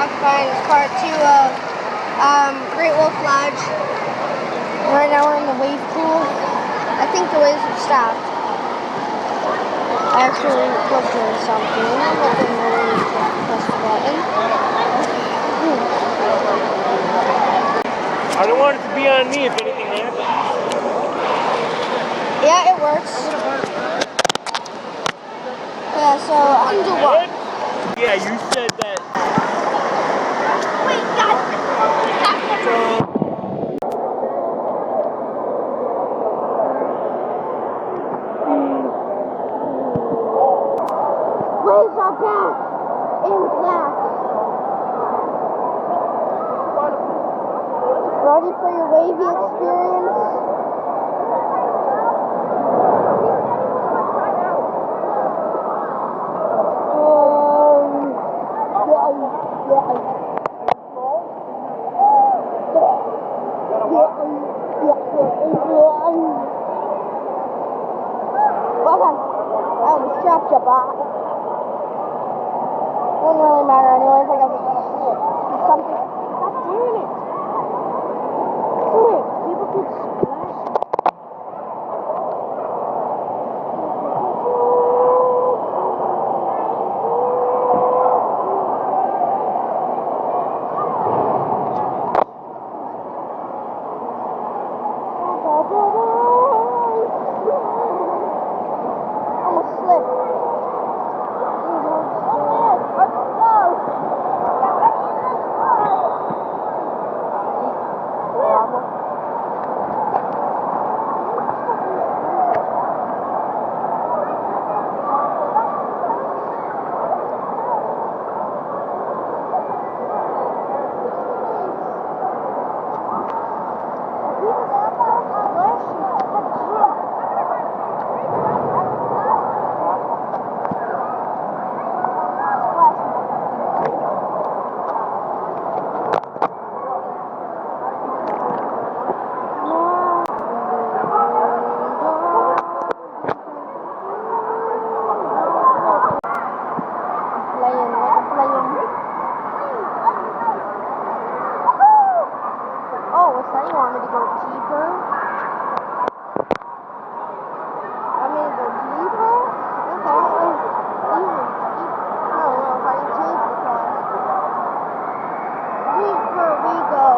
Rockfine is part 2 of Great Wolf Lodge. Right now we're in the wave pool. I think the waves have stopped. I actually was doing something, but then the waves pressed the button. I don't want it to be on me if anything happens. Yeah, it works. Yeah, so undo what? Yeah, you said that. Wait, God! Waves are back! In black! Ready for your wavy experience? Strapped up. Doesn't really matter anyways. I got something. God damn it! Dude, people keep splashing. Almost slipped. Oh, what's that? You want me to go deeper? Want me to go deeper? Okay. No, if I take the class. Deeper we go.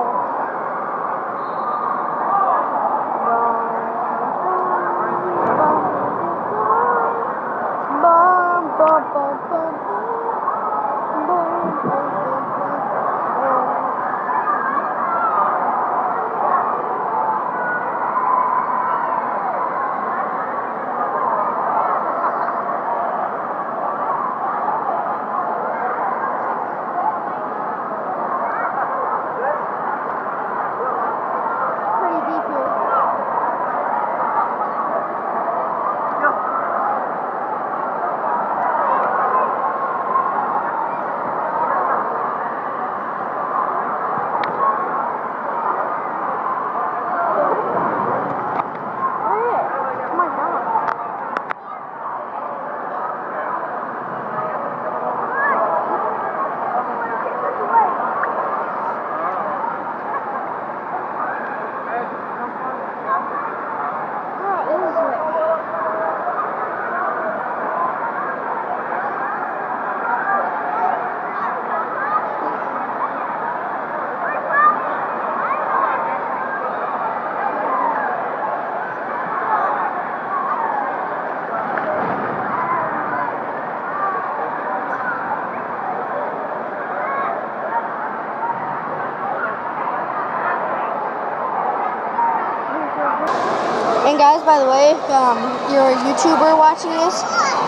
And guys, by the way, if you're a YouTuber watching this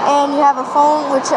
and you have a phone which